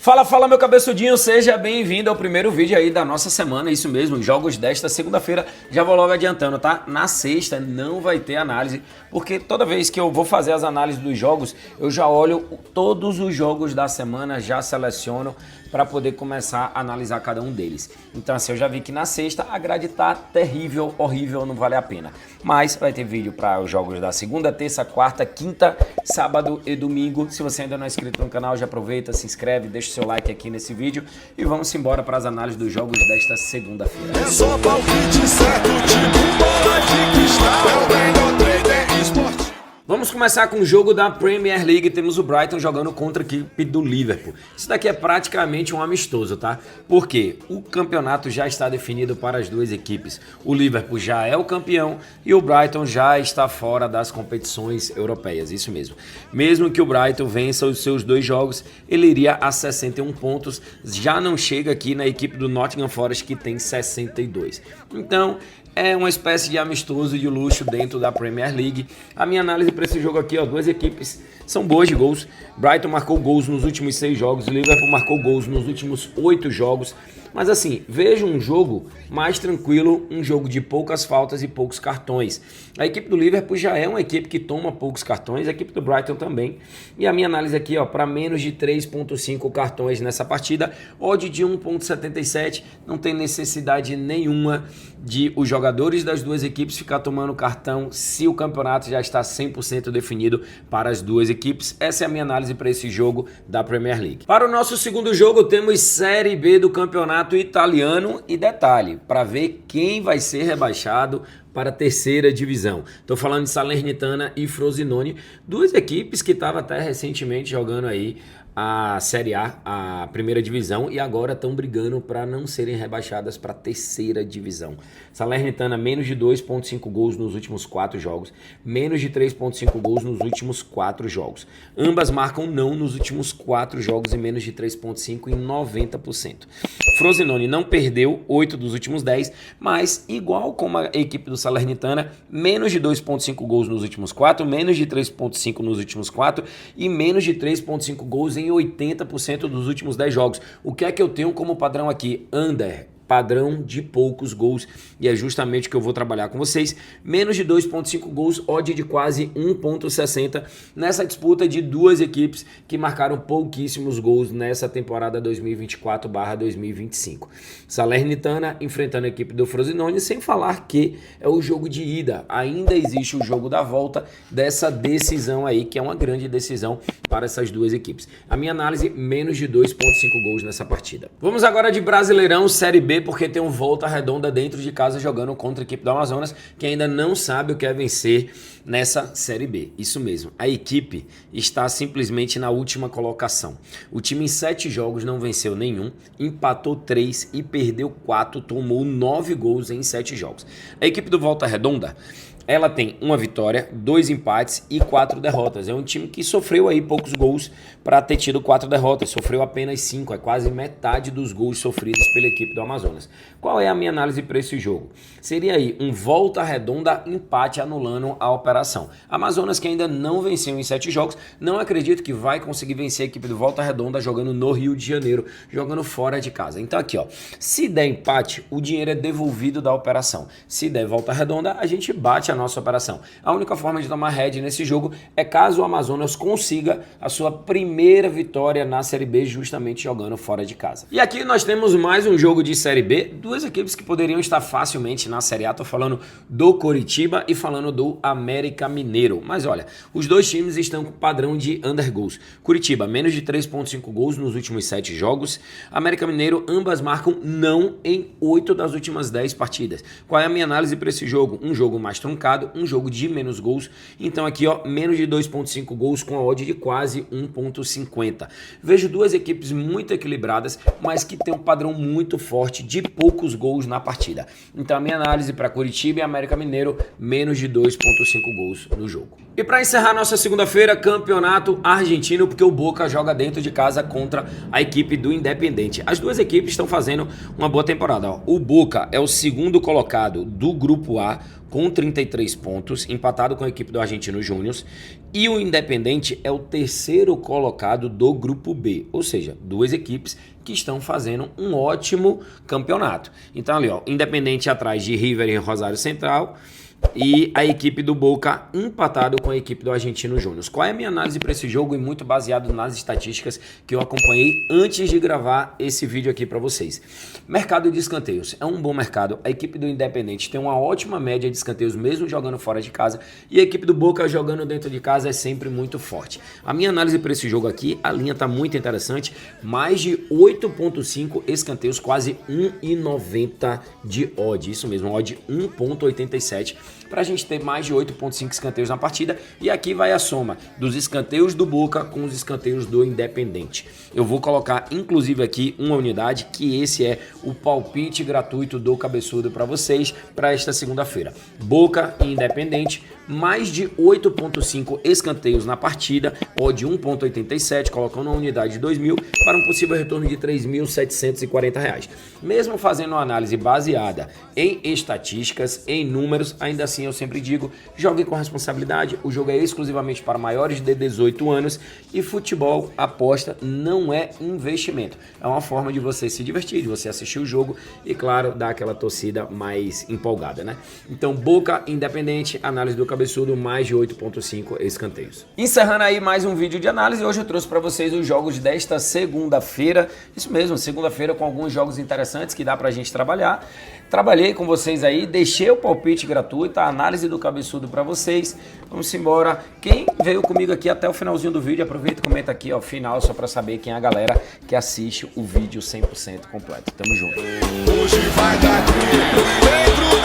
Fala, fala meu cabeçudinho, seja bem-vindo ao primeiro vídeo aí da nossa semana, isso mesmo, jogos desta segunda-feira, já vou logo adiantando, tá? Na sexta não vai ter análise, porque toda vez que eu vou fazer as análises dos jogos, eu já olho todos os jogos da semana, já seleciono para poder começar a analisar cada um deles. Então assim, eu já vi que na sexta a grade tá terrível, horrível, não vale a pena. Mas vai ter vídeo para os jogos da segunda, terça, quarta, quinta, sábado e domingo. Se você ainda não é inscrito no canal, já aproveita, se inscreve, deixa o seu like aqui nesse vídeo e vamos embora para as análises dos jogos desta segunda-feira. É só palpite certo, tipo bola de cristal. É o melhor trader esporte. Vamos começar com o jogo da Premier League. Temos o Brighton jogando contra a equipe do Liverpool. Isso daqui é praticamente um amistoso, tá? Porque o campeonato já está definido para as duas equipes. O Liverpool já é o campeão e o Brighton já está fora das competições europeias. Isso mesmo. Mesmo que o Brighton vença os seus dois jogos, ele iria a 61 pontos. Já não chega aqui na equipe do Nottingham Forest, que tem 62. Então, é uma espécie de amistoso de luxo dentro da Premier League. A minha análise para esse jogo aqui, ó, duas equipes são boas de gols. Brighton marcou gols nos últimos 6 jogos, Liverpool marcou gols nos últimos 8 jogos. Mas assim, vejo um jogo mais tranquilo, um jogo de poucas faltas e poucos cartões. A equipe do Liverpool já é uma equipe que toma poucos cartões, a equipe do Brighton também. E a minha análise aqui, ó, para menos de 3.5 cartões nessa partida, odd de 1.77, não tem necessidade nenhuma de os jogadores das duas equipes ficar tomando cartão se o campeonato já está 100% definido para as duas equipes. Essa é a minha análise para esse jogo da Premier League. Para o nosso segundo jogo, temos Série B do campeonato italiano e detalhe, para ver quem vai ser rebaixado para a terceira divisão. Estou falando de Salernitana e Frosinone, duas equipes que estavam até recentemente jogando aí a Série A, a primeira divisão, e agora estão brigando para não serem rebaixadas para a terceira divisão. Salernitana, menos de 2.5 gols nos últimos 4 jogos, menos de 3.5 gols nos últimos 4 jogos. Ambas marcam não nos últimos 4 jogos e menos de 3.5 em 90%. Frosinone não perdeu 8 dos últimos 10, mas igual como a equipe do Salernitana, menos de 2.5 gols nos últimos 4, menos de 3.5 nos últimos 4 e menos de 3.5 gols em 80% dos últimos 10 jogos. O que é que eu tenho como padrão aqui? Under. Padrão de poucos gols, e é justamente o que eu vou trabalhar com vocês. Menos de 2.5 gols, odd de quase 1.60 nessa disputa de duas equipes que marcaram pouquíssimos gols nessa temporada 2024/2025. Salernitana enfrentando a equipe do Frosinone, sem falar que é o jogo de ida. Ainda existe o jogo da volta dessa decisão aí, que é uma grande decisão para essas duas equipes. A minha análise, menos de 2.5 gols nessa partida. Vamos agora de Brasileirão Série B, porque tem um Volta Redonda dentro de casa jogando contra a equipe do Amazonas, que ainda não sabe o que é vencer nessa Série B. Isso mesmo, a equipe está simplesmente na última colocação. O time em 7 jogos não venceu nenhum, empatou 3 e perdeu 4, tomou 9 gols em 7 jogos. A equipe do Volta Redonda, ela tem uma vitória, 2 empates e 4 derrotas. É um time que sofreu aí poucos gols para ter tido 4 derrotas. Sofreu apenas 5, é quase metade dos gols sofridos pela equipe do Amazonas. Qual é a minha análise para esse jogo? Seria aí um Volta Redonda empate anulando a operação. Amazonas, que ainda não venceu em 7 jogos, não acredito que vai conseguir vencer a equipe do Volta Redonda jogando no Rio de Janeiro, jogando fora de casa. Então aqui, ó, se der empate, o dinheiro é devolvido da operação. Se der Volta Redonda, a gente bate a nossa operação. A única forma de tomar head nesse jogo é caso o Amazonas consiga a sua primeira vitória na Série B, justamente jogando fora de casa. E aqui nós temos mais um jogo de Série B, duas equipes que poderiam estar facilmente na Série A. Tô falando do Coritiba e falando do América Mineiro. Mas olha, os dois times estão com padrão de under gols. Curitiba, menos de 3.5 gols nos últimos 7 jogos. América Mineiro, ambas marcam não em 8 das últimas 10 partidas. Qual é a minha análise para esse jogo? Um jogo mais truncado, um jogo de menos gols. Então aqui, ó, menos de 2.5 gols com a odd de quase 1.50. Vejo duas equipes muito equilibradas, mas que tem um padrão muito forte de poucos gols na partida. Então a minha análise para Curitiba e América Mineiro, menos de 2.5 gols no jogo. E para encerrar nossa segunda-feira, campeonato argentino, porque o Boca joga dentro de casa contra a equipe do Independiente. As duas equipes estão fazendo uma boa temporada, ó. O Boca é o segundo colocado do grupo A com 33 pontos, empatado com a equipe do Argentino Júnior. E o Independente é o terceiro colocado do grupo B, ou seja, duas equipes que estão fazendo um ótimo campeonato. Então ali, ó, Independente atrás de River e Rosário Central, e a equipe do Boca empatado com a equipe do Argentino Júnior. Qual é a minha análise para esse jogo? E muito baseado nas estatísticas que eu acompanhei antes de gravar esse vídeo aqui para vocês. Mercado de escanteios é um bom mercado. A equipe do Independente tem uma ótima média de escanteios mesmo jogando fora de casa, e a equipe do Boca jogando dentro de casa é sempre muito forte. A minha análise para esse jogo aqui, a linha está muito interessante, mais de 8.5 escanteios, quase 1,90 de odd, isso mesmo, odd 1,87, para a gente ter mais de 8.5 escanteios na partida. E aqui vai a soma dos escanteios do Boca com os escanteios do Independente. Eu vou colocar inclusive aqui uma unidade, que esse é o palpite gratuito do Cabeçudo para vocês para esta segunda-feira. Boca e Independente, mais de 8.5 escanteios na partida, odd 1,87, colocando uma unidade de 2.000 para um possível retorno de R$ 3.740. Mesmo fazendo uma análise baseada em estatísticas, em números, ainda assim eu sempre digo, joguem com responsabilidade. O jogo é exclusivamente para maiores de 18 anos e futebol, aposta, não é investimento. É uma forma de você se divertir, de você assistir o jogo e, claro, dar aquela torcida mais empolgada, né? Então, Boca, Independente, análise do Cabeçudo, mais de 8.5 escanteios. Encerrando aí mais um vídeo de análise, hoje eu trouxe para vocês os jogos desta segunda-feira. Isso mesmo, segunda-feira com alguns jogos interessantes que dá pra gente trabalhar. Trabalhei com vocês aí, deixei o palpite gratuito, a análise do Cabeçudo para vocês. Vamos embora. Quem veio comigo aqui até o finalzinho do vídeo, aproveita e comenta aqui ao final, só para saber quem é a galera que assiste o vídeo 100% completo. Tamo junto. Hoje vai dar dentro